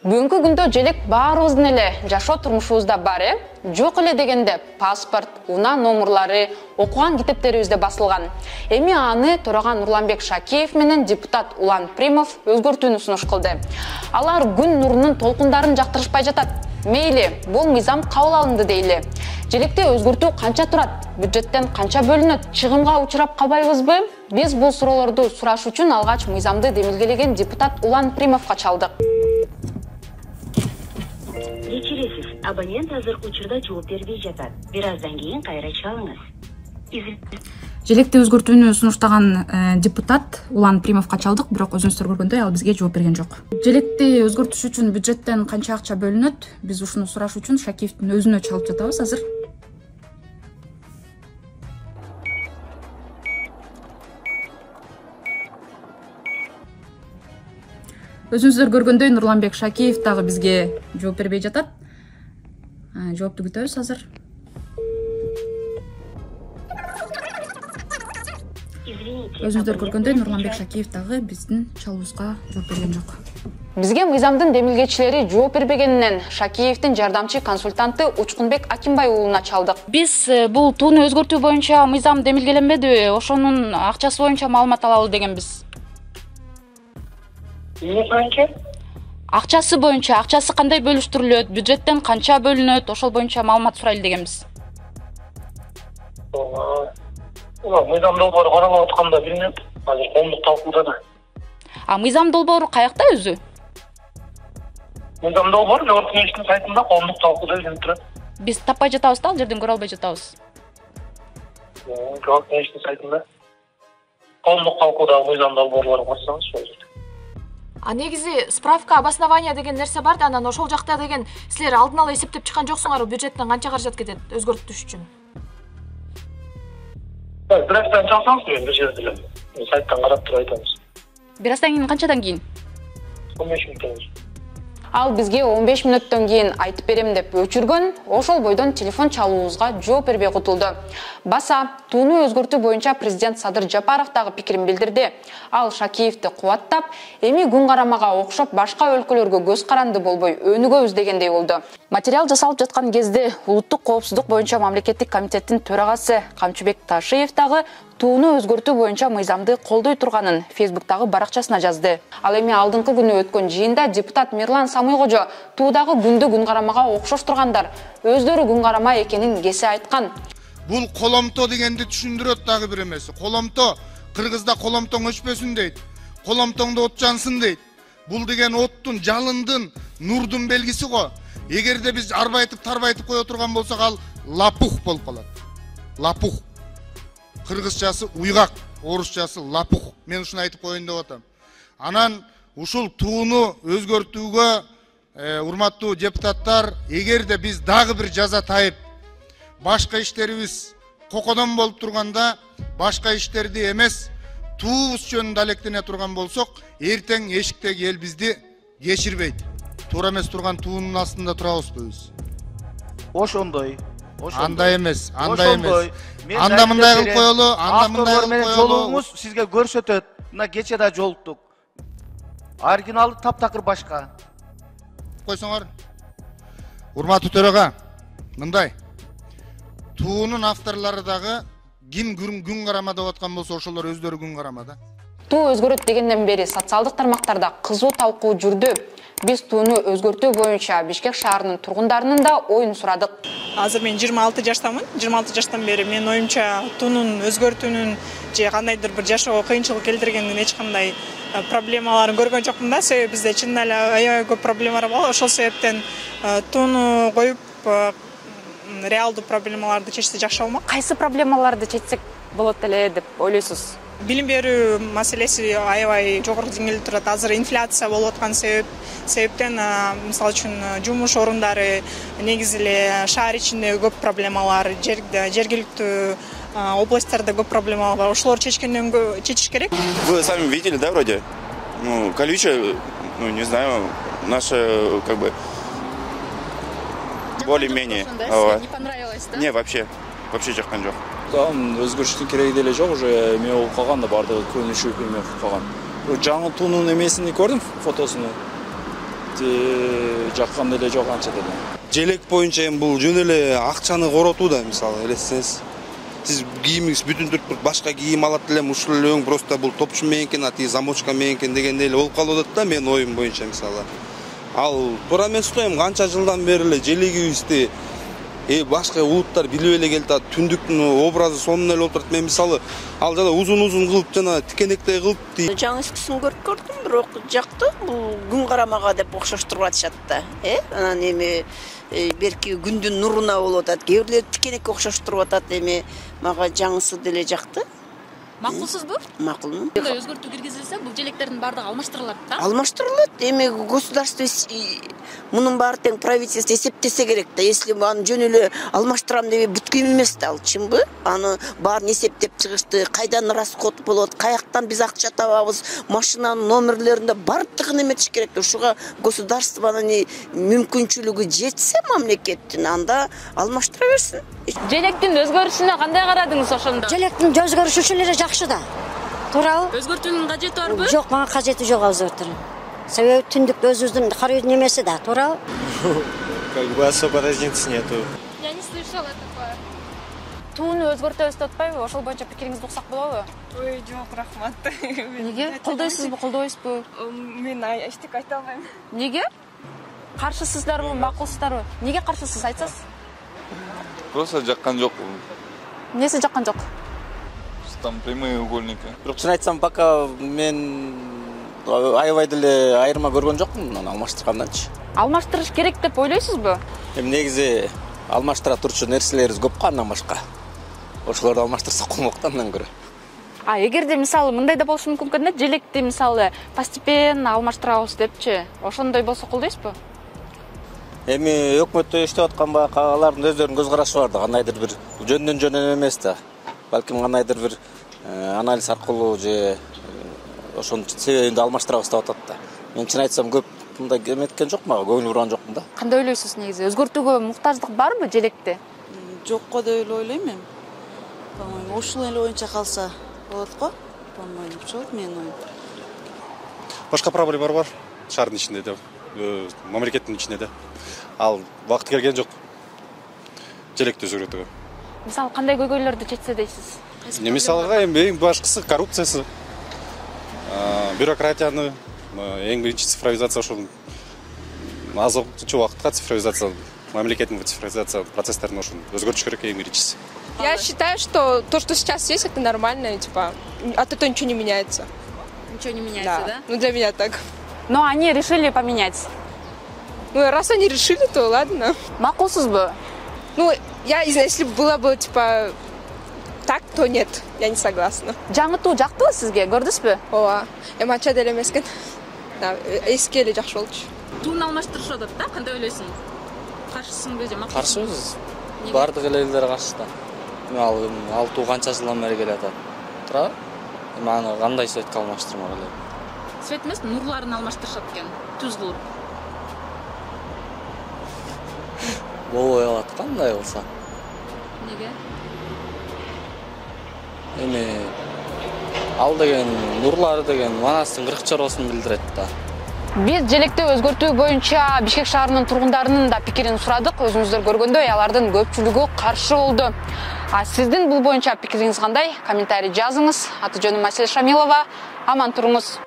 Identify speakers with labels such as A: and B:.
A: Бүгүнкү күндө желек баарыбыздын эле жашоо турмушубузда бар жок эле дегенде паспорт, унаа номерлары, окуган китептерибизде басылган. Эми аны төраган Нурланбек Шакиев менен депутат Улан Примов өзгөртүүнү сунуш кылды. Алар күн нурунун толкундарын жактырышпай жатат. Мейли, бул мыйзам кабыл алынды дейли. Желекте өзгөртүү канча турат? Бюджеттен канча бөлүнөт? Чыгымга учурап калбайбызбы? Биз бул суроолорду сураш үчүн алгач мыйзамды демилгелеген депутат Улан Примовго чалдык.
B: Кечиресиз, абонент азыркы учурда жооп бербей жатат. Бир аздан кийин кайра чалыңыз.
C: Желекте өзгөртүүнү сунуштаган депутат Улан Примовго чалдык, бирок өзүңүздөр көргөндөй ал бизге жооп берген жок. Желекти өзгөртүш үчүн бюджеттен канча акча бөлүнөт? Биз ушуну сураш үчүн Шакиевдин өзүнө чалып жатабыз азыр. Өзүңүздөр көргөндөй Нурланбек Шакиев дагы бизге жооп бербей жатат. Жоопту күтөбүз азыр. Өзүңүздөр көргөндөй Нурланбек Шакиев дагы биздин чалуубузга жооп берген жок.
A: Бизге мыйзамдын демилгечилери жооп бербегенинен Шакиевдин жардамчы консультанты Учкунбек Акимбай уулуна чалдык.
D: Биз бул тууну өзгөртүү боюнча мыйзам демилгеленбедиби? Ошонун акчасы боюнча маалымат алалы дегенбиз. Акчасы боюнча, акчасы кандай бөлүштүрүлөт, бюджеттен канча бөлүнөт, ошол боюнча маалымат сурайлы дегенбиз.
E: Мыйзам долбоору каралып атканда билинет. Азыр коомдук талкууда да.
D: Мыйзам долбоору каякта өзү?
E: Мыйзам долбоору Жогорку Кеңештин сайтында коомдук талкууда илинип турат.
D: Биз таппай жатабыз да, ал жерден көрө албай жатабыз.
E: Жогорку Кеңештин сайтында коомдук талкууда мыйзам долбоорлорун көрсөңүз ошол жерде.
F: Негизи справка обоснование деген нерсе бар да, анан ошол жакта деген силер алдын ала эсептеп чыккан жоксуңарбы, бюджеттен канча каражат кетет өзгөртүш үчүн?
E: Бир аздан чалсаңыз мен бир жерде эле сайттан карап туруп айтабыз.
D: Бир аздан кийин канчадан кийин?
E: 15 мүнөттөн кийин.
A: Ал бизге 15 мүнөттөн кийин айтып берем деп өчүргөн, ошол бойдон телефон чалуубузга жооп бербей кутулду. Баса, тууну өзгөртүү боюнча президент Садыр Жапаров дагы пикирин билдирди. Ал Шакиевди кубаттап, эми күн карамага окшоп башка өлкөлөргө көз каранды болбой өнүгөбүз дегендей болду. Материал жасалып жаткан кезде Улуттук коопсуздук боюнча мамлекеттик комитеттин төрагасы Камчыбек Ташиев дагы тууну өзгөртүү боюнча мыйзамды колдой турганын Фейсбуктагы баракчасына жазды. Ал эми алдыңкы күнү өткөн жыйында депутат Мирлан Самыйкожо туудагы күндү күн карамага окшош тургандар өздөрү күн карама экенин кесе айткан.
G: Бул коломто дегенди түшүндүрөт дагы бир эмеси. Коломто Кыргызда коломтоң өчпөсүн дейт. Коломтоңдо от жансын дейт. Бул деген оттун, жалындын, нурдун белгиси го. Эгерде биз арбайтып, тарбайтып кое турган болсок, ал лапух болуп калат. Лапух. Кыргызчасы уйгак, орусчасы лапух. Мен ушуну айтып коеюн деп атам. Анан ушул тууну өзгөртүүгө урматтуу депутаттар, эгерде биз дагы бир жаза тайып, башка иштерибиз кокодон болуп турганда, башка иштерди эмес, туубуз жөнүндө алектене турган болсок, эртең эшиктеги эл бизди кечирбейт. Туура эмес турган туунун астында турабызбы биз?
H: Ошондой.
G: Андай эмес, андай эмес. Анда мындай кылып коелу, анда мындай кылып коелу.
H: Жолуңуз сизге көрсөтөт. Мына кече да жолуктук. Оригиналы таптакыр башка.
G: Койсоңор. Урматтуу төрага, мындай. Туунун авторлору дагы ким күн карама деп аткан болсо, ошолор өздөрү күн карама да.
A: Туу өзгөрөт дегенден бери социалдык тармактарда кызуу талкуу жүрдү. Биз тууну өзгөртүү боюнча Бишкек шаарынын тургундарынын да оюн сурадык.
I: Азыр мен 26 жаштамын. 26 жаштан бери мен оюмча туунун өзгөртүүнүн же кандайдыр бир жашоого кыйынчылык келтиргендин эч кандай проблемаларын көргөн жокмун да. Себеби бизде чын эле аябай көп проблемалар бар. Ошол себептен тууну коюп реалдуу проблемаларды чечсе жакшы болмок.
A: Кайсы проблемаларды чечсек болот эле деп ойлойсуз?
I: Билим берүү маселеси аябай жогорку деңгээлде турат. Азыр инфляция болуп аткан себептен, мисалы үчүн жумуш орундары, негизи эле шаар ичинде көп проблемалар, жергиликтүү областтарда көп проблемалар бар. Ошолорду чечиш керек.
J: Вы сами видели, да, вроде? Ну, количество, ну, не знаю, наше, как бы, более-менее.
A: Не понравилось, да?
J: Не, вообще жаккан жок.
K: Өзгөрүштүн кереги деле жок, уже эме болуп калган да, бардыгы көнүшүп эме болуп калган. Жаңы туунун эмесини көрдүм, фотосуну. жаккан деле жок анча деле.
L: Желек боюнча эми бул жөн эле акчаны коротууда, мисалы элестесеңиз. Сиз кийимиңиз бүтүн түрк башка кийим алат элем, ушул эле өң просто бул топчу мененкен, ати замочка мененкен дегендей эле болуп калып атат да, менин оюм боюнча мисалы. Ал туура эмес го, эми канча жылдан бери эле желегибизди башка улуттар билип эле келатат, түндүктүн образы сонун эле болуп турат. Мен мисалы ал жана узун кылып жана тикенектей кылып
M: жаңы эскисин көрдүм, бирок жакты. Бул күн карамага деп окшоштуруп атышат да. Анан эми берки күндүн нуруна болуп атат. Кээ бирлер тикенекке окшоштуруп атат, эми мага жаңысы деле жакты.
C: Макулсузбу?
M: Макулмун.
C: Мындай өзгөртүү киргизилсе, бул желектердин баардыгы алмаштырылат да?
M: Алмаштырылат. Эми государство мунун баары тең правительство эсептесе керек да. Если аны жөн эле алмаштырам деп бүткүн эмес да, ал чынбы? Аны баарын эсептеп чыгышты, кайдан расход болот, каяктан биз акча табабыз, машинанын номерлеринде баардыгын эметиш керек да. Ушуга государствонун мүмкүнчүлүгү жетсе мамлекеттин, анда алмаштыра берсин.
D: Желектин өзгөрүшүнө кандай карадыңыз ошондо?
N: Желектин өзгөрүшү ушул эле жакшы да. Туурабы?
D: Өзгөртүүнүн кажети барбы?
N: Жок, мага кажети жок өзгөртүүнүн. Себеби түндүктө өзүбүздүн карыйдын эмеси да, туурабы?
O: Как бы особо разницы нету.
F: Я не слышала такое.
D: Тууну өзгөртөбүз деп атпайбы? Ошол боюнча пикириңизди уксак болобу?
P: Ой, жок, рахмат.
D: Неге? Колдойсузбу, колдойбузбу?
P: Мен эчтеке айта албайм.
D: Неге? Каршысыздарбы, макулсуздарбы? Неге каршысыз, айтсаңыз?
Q: Просто жаккан жок.
D: Эмнеси жаккан жок?
Q: Там прямые угольники.
O: Бирок чын айтсам, пока мен аябай деле айырма көргөн жокмун муну алмаштырганданчы.
D: Алмаштырыш керек деп ойлойсузбу?
O: Эми негизи алмаштыра турчу нерселерибиз көп го андан башка. Ошолорду алмаштырсак болмок да андан көрө.
D: Эгерде мисалы мындай да болушу мүмкүн экен да, желекти мисалы постепенно алмаштырабыз депчи. Ошондой болсо колдойсузбу?
O: Эми өкмөттө иштеп аткан баягы алардын өздөрүнүн көз карашы бар да, кандайдыр бир жөндөн эмес да. Балким кандайдыр бир анализ аркылуу же ошонун себебинде алмаштырабыз деп атат да. Мен чын айтсам көп мындай эметкен жок, мага көңүл бурган жокмун да.
D: Кандай ойлойсуз негизи? Өзгөртүүгө муктаждык барбы желекте?
R: Жокко деп ойлойм эми. По-моему, ушул эле боюнча калса болот го. По-моему, ошол менин оюм.
S: Башка проблемалар бар шаардын ичинде да, мамлекеттин ичинде да. Ал вакыт келген жок желекти өзгөртүүгө.
D: Мисалы кандай көйгөйлөрдү чечсе дейсиз?
S: Мисалга эң башкысы коррупциясы, бюрократияны, эң биринчи цифровизация, ошол аз убакытка цифровизация, мамлекеттин цифровизация процесстерин ошону өзгөртүш керек эң биринчиси.
T: Я считаю, что то, что сейчас есть, это нормально, типа, от этого ничего не меняется.
C: Ничего не меняется, да?
T: Ну, для меня так.
D: Но они решили поменять.
T: Ну, раз они решили, то ладно.
D: Макулсузбу?
T: Ну, если было бы, типа, так, то нет, я не согласна.
D: Жаңытуу жактыбы сизге, көрдүңүзбү?
T: Ооба. Эми анча деле эмес экен. Эски эле жакшы болчу.
C: Туун алмаштырышып атат да, кандай ойлойсуң? Каршысыңбы же макулсуңбу?
K: Каршыбыз. Бардык элдер каршы да. Ал туу канча жылдан бери келатат. Туурабы? Эми аны кандай светке алмаштырмак эле?
C: Свет эмес, нурларын алмаштырышат экен, түз кылып.
K: Болбой калат кандай болсо.
C: Неге?
K: Эми ал деген нурлары деген Манастын 40 чоросун билдирет да.
A: Биз желекти өзгөртүү боюнча Бишкек шаарынын тургундарынын да пикирин сурадык. Өзүңүздөр көргөндөй, алардын көпчүлүгү каршы болду. А сиздин бул боюнча пикириңиз кандай? Комментарий жазыңыз. Аты жөнүм Асель Шамилова. Аман туруңуз.